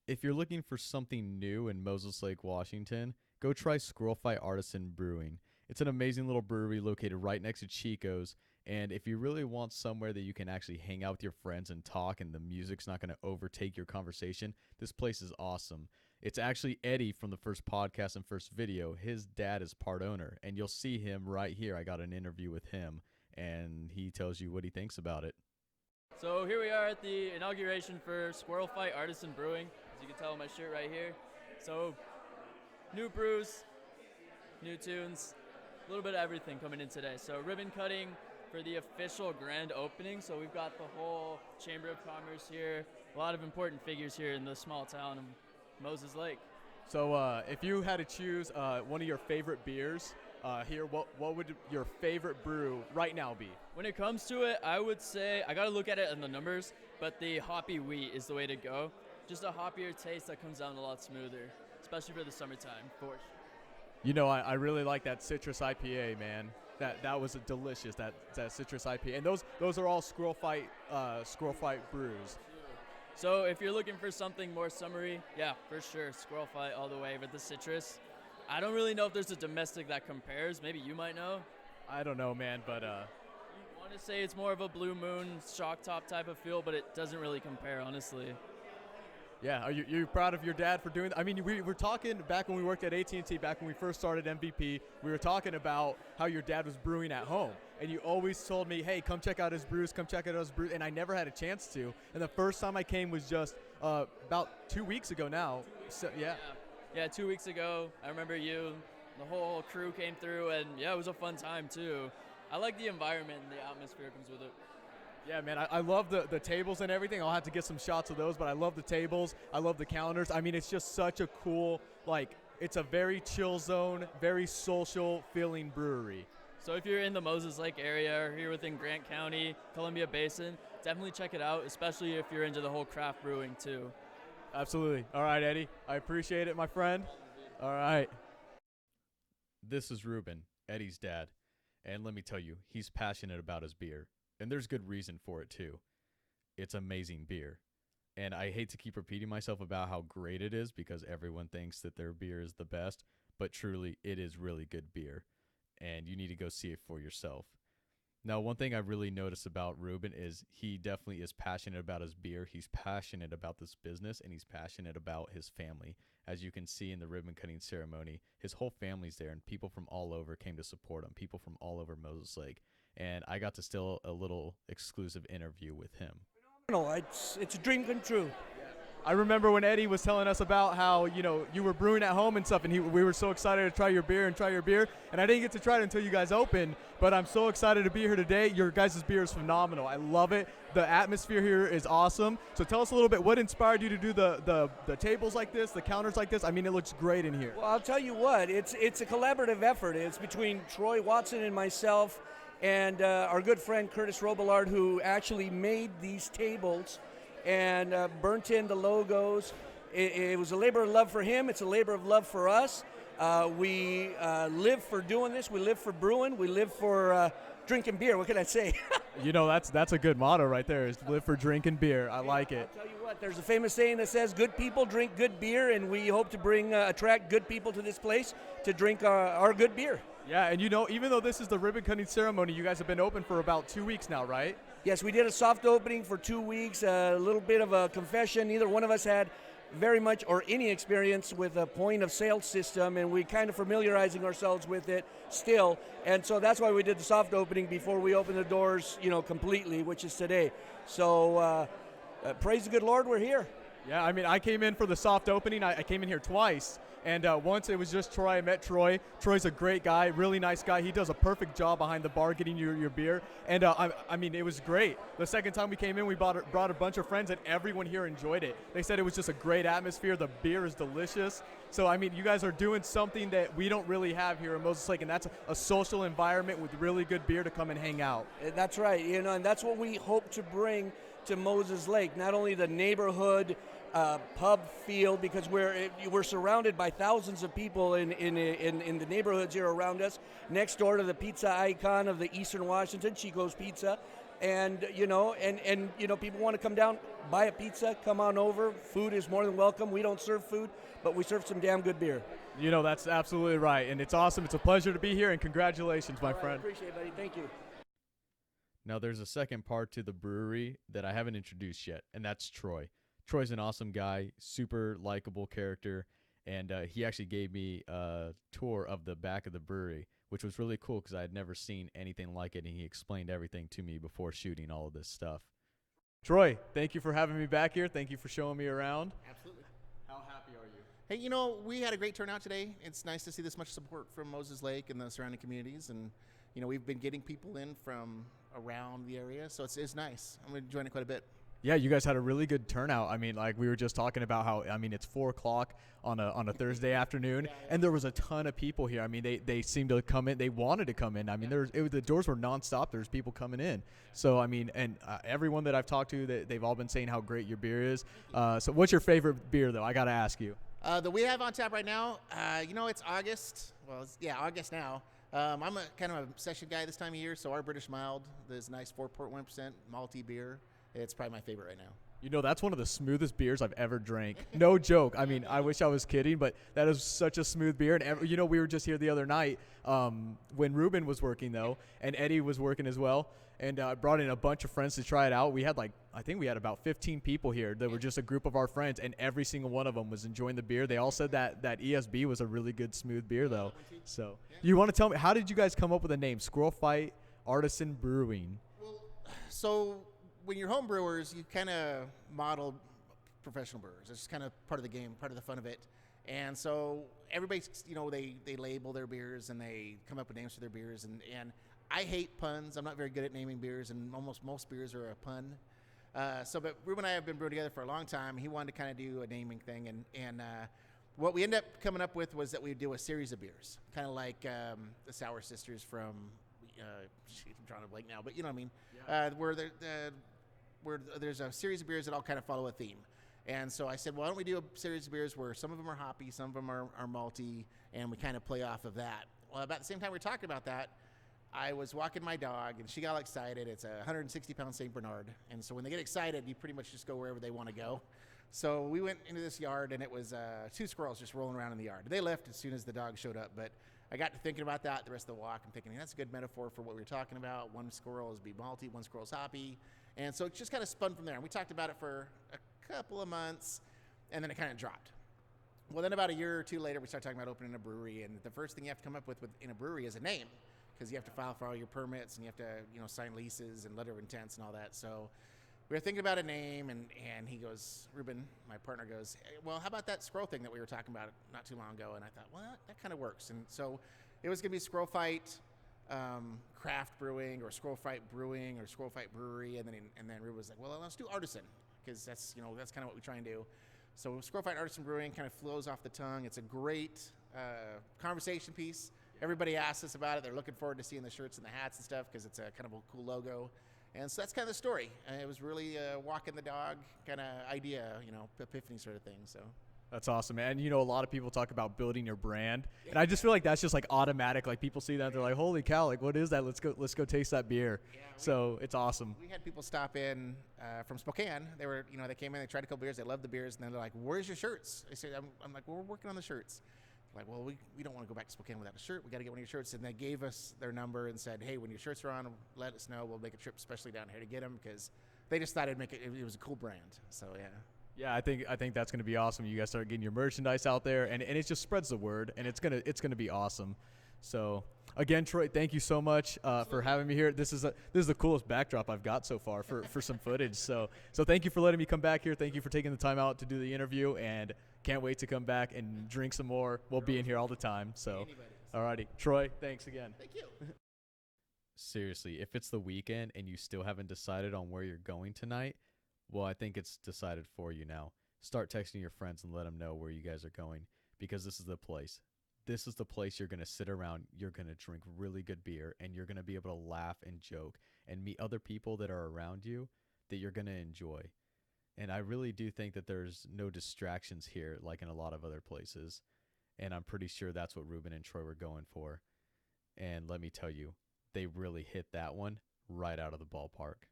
If you're looking for something new in Moses Lake, Washington, go try Squirrel Artisan Brewing. It's an amazing little brewery located right next to Chico's. And if you really want somewhere that you can actually hang out with your friends and talk and the music's not going to overtake your conversation, this place is awesome. It's actually Eddie from the first podcast and first video. His dad is part owner, and you'll see him right here. I got an interview with him, and he tells you what he thinks about it. So here we are at the inauguration for Squirrel Artisan Brewing. As you can tell on my shirt right here. So new brews, new tunes, a little bit of everything coming in today. So ribbon cutting for the official grand opening. So we've got the whole Chamber of Commerce here, a lot of important figures here in the small town of Moses Lake. So if you had to choose one of your favorite beers here, what would your favorite brew right now be? When it comes to it, I would say, I got to look at it in the numbers, but the hoppy wheat is the way to go. Just a hoppier taste that comes down a lot smoother, especially for the summertime, for sure. You know, I really like that citrus IPA, man. That was delicious, that citrus IPA. And those are all Squirrel Fight brews. So if you're looking for something more summery, yeah, for sure, Squirrel Fight all the way with the citrus. I don't really know if there's a domestic that compares. Maybe you might know. I don't know, man, but you want to say it's more of a Blue Moon shock top type of feel, but it doesn't really compare, honestly. yeah. Are you proud of your dad for doing that? I mean, we were talking back when we worked at AT&T, back when we first started MVP. We were talking about how your dad was brewing at home, and you always told me, "Hey, come check out his brews, come check out his brews," and I never had a chance to. And the first time I came was just about 2 weeks ago now. So yeah. Yeah, 2 weeks ago, I remember you, the whole crew came through, and yeah, it was a fun time too. I like the environment and the atmosphere comes with it. Yeah, man, I love the tables and everything. I'll have to get some shots of those, but I love the tables. I love the counters. I mean, it's just such a cool, it's a very chill zone, very social feeling brewery. So if you're in the Moses Lake area or here within Grant County, Columbia Basin, definitely check it out, especially if you're into the whole craft brewing too. Absolutely. All right, Eddie. I appreciate it, my friend. All right. This is Ruben, Eddie's dad. And let me tell you, he's passionate about his beer. And there's good reason for it, too. It's amazing beer. And I hate to keep repeating myself about how great it is because everyone thinks that their beer is the best. But truly, it is really good beer. And you need to go see it for yourself. Now, one thing I really noticed about Ruben is he definitely is passionate about his beer. He's passionate about this business, and he's passionate about his family. As you can see in the ribbon cutting ceremony, his whole family's there, and people from all over came to support him, people from all over Moses Lake. And I got to steal a little exclusive interview with him. No, it's a dream come true. I remember when Eddie was telling us about how, you were brewing at home and stuff, and we were so excited to try your beer, and I didn't get to try it until you guys opened, but I'm so excited to be here today. Your guys' beer is phenomenal. I love it. The atmosphere here is awesome. So tell us a little bit, what inspired you to do the tables like this, the counters like this? I mean, it looks great in here. Well, I'll tell you what, it's a collaborative effort. It's between Troy Watson and myself and our good friend Curtis Robillard, who actually made these tables and burnt in the logos. It was a labor of love for him. It's a labor of love for us. We live for doing this. We live for brewing. We live for drinking beer. What can I say? That's a good motto right there, is live for drinking beer. I like it. I'll tell you what, there's a famous saying that says good people drink good beer, and we hope to attract good people to this place to drink our good beer. Yeah, and even though this is the ribbon cutting ceremony, you guys have been open for about 2 weeks now, right? Yes, we did a soft opening for 2 weeks, a little bit of a confession. Neither one of us had very much or any experience with a point of sale system, and we kind of familiarizing ourselves with it still. And so that's why we did the soft opening before we opened the doors, completely, which is today. So praise the good Lord, we're here. Yeah, I mean, I came in for the soft opening. I came in here twice. And once it was just Troy. I met Troy. Troy's a great guy, really nice guy. He does a perfect job behind the bar getting your beer. And I mean, it was great. The second time we came in, we brought a bunch of friends, and everyone here enjoyed it. They said it was just a great atmosphere. The beer is delicious. So, I mean, you guys are doing something that we don't really have here in Moses Lake, and that's a social environment with really good beer to come and hang out. That's right. And that's what we hope to bring to Moses Lake. Not only the neighborhood pub feel, because we're surrounded by thousands of people in the neighborhoods here around us, next door to the pizza icon of the Eastern Washington, Chico's Pizza, And people want to come down, buy a pizza, come on over. Food is more than welcome. We don't serve food, but we serve some damn good beer. That's absolutely right, and it's awesome. It's a pleasure to be here, and congratulations, my friend. Appreciate it, buddy. Thank you. Now, there's a second part to the brewery that I haven't introduced yet, and that's Troy. Troy's an awesome guy, super likable character, and he actually gave me a tour of the back of the brewery, which was really cool because I had never seen anything like it, and he explained everything to me before shooting all of this stuff. Troy, thank you for having me back here. Thank you for showing me around. Absolutely. How happy are you? Hey, we had a great turnout today. It's nice to see this much support from Moses Lake and the surrounding communities, and we've been getting people in from around the area, so it's nice. I'm enjoying it quite a bit. Yeah, you guys had a really good turnout. I mean, like we were just talking about how, it's 4 o'clock on a Thursday afternoon, and there was a ton of people here. I mean, they seemed to come in. They wanted to come in. I mean, the doors were nonstop. There's people coming in. So, and everyone that I've talked to, they've all been saying how great your beer is. So what's your favorite beer, though? I got to ask you. That we have on tap right now, it's August. Well, August now. I'm a kind of a session guy this time of year, so our British Mild, this nice 4.1% malty beer, it's probably my favorite right now. That's one of the smoothest beers I've ever drank. No joke. I mean, I wish I was kidding, but that is such a smooth beer. And, we were just here the other night when Ruben was working, though, and Eddie was working as well. And I brought in a bunch of friends to try it out. We had I think we had about 15 people here that were just a group of our friends, and every single one of them was enjoying the beer. They all said that ESB was a really good, smooth beer, though. So you want to tell me, how did you guys come up with the name Squirrel Fight Artisan Brewing? Well, so when you're home brewers, you kind of model professional brewers. It's just kind of part of the game, part of the fun of it. And so everybody's, they label their beers and they come up with names for their beers. And I hate puns. I'm not very good at naming beers, and almost most beers are a pun. But Ruben and I have been brewing together for a long time. He wanted to kind of do a naming thing, and what we ended up coming up with was that we would do a series of beers, kind of like the Sour Sisters from, I'm drawing a blank now, but you know what I mean, where there's a series of beers that all kind of follow a theme. And so I said, why don't we do a series of beers where some of them are hoppy, some of them are malty, and we kind of play off of that. Well, about the same time we were talking about that, I was walking my dog, and she got excited. It's a 160-pound St. Bernard, and so when they get excited, you pretty much just go wherever they want to go. So we went into this yard, and it was 2 squirrels just rolling around in the yard. They left as soon as the dog showed up, but I got to thinking about that the rest of the walk. I'm thinking, that's a good metaphor for what we were talking about. One squirrel is be malty, one squirrel is hoppy, and so it just kind of spun from there. And we talked about it for a couple of months, and then it kind of dropped. Well, then about a year or two later, we started talking about opening a brewery, and the first thing you have to come up with in a brewery is a name, because you have to file for all your permits, and you have to sign leases and letter of intents and all that. So we were thinking about a name, and he goes, Ruben, my partner, goes, hey, well, how about that squirrel thing that we were talking about not too long ago? And I thought, well, that kind of works. And so it was going to be Squirrel Fight Craft Brewing, or Squirrel Fight Brewing, or Squirrel Fight Brewery, and then Ruben was like, well, let's do Artisan, because that's kind of what we try and do. So Squirrel Fight Artisan Brewing kind of flows off the tongue. It's a great conversation piece. Everybody asks us about it. They're looking forward to seeing the shirts and the hats and stuff, because it's a kind of a cool logo. And so that's kind of the story. It was really a walking the dog kind of idea, epiphany sort of thing. So That's awesome, man. A lot of people talk about building your brand, and I just feel like that's just automatic. Like people see that, they're like, "Holy cow! Like, what is that? Let's go taste that beer." Yeah, so it's awesome. We had people stop in from Spokane. They were, they came in, they tried a couple beers, they loved the beers, and then they're like, "Where's your shirts?" I said, "I'm like, well, we're working on the shirts." Like, well, we don't want to go back to Spokane without a shirt. We got to get one of your shirts. And they gave us their number and said, hey, when your shirts are on, let us know. We'll make a trip especially down here to get them, because they just thought it was a cool brand. So, yeah. Yeah, I think that's going to be awesome. You guys start getting your merchandise out there, and it just spreads the word, and it's gonna be awesome. So again, Troy, thank you so much for having me here. This is the coolest backdrop I've got so far for some footage. So thank you for letting me come back here. Thank you for taking the time out to do the interview, and can't wait to come back and drink some more. We'll be in here all the time. So, alrighty, Troy, thanks again. Thank you. Seriously, if it's the weekend and you still haven't decided on where you're going tonight, well, I think it's decided for you now. Start texting your friends and let them know where you guys are going, because this is the place. This is the place you're going to sit around, you're going to drink really good beer, and you're going to be able to laugh and joke and meet other people that are around you that you're going to enjoy. And I really do think that there's no distractions here like in a lot of other places. And I'm pretty sure that's what Ruben and Troy were going for. And let me tell you, they really hit that one right out of the ballpark.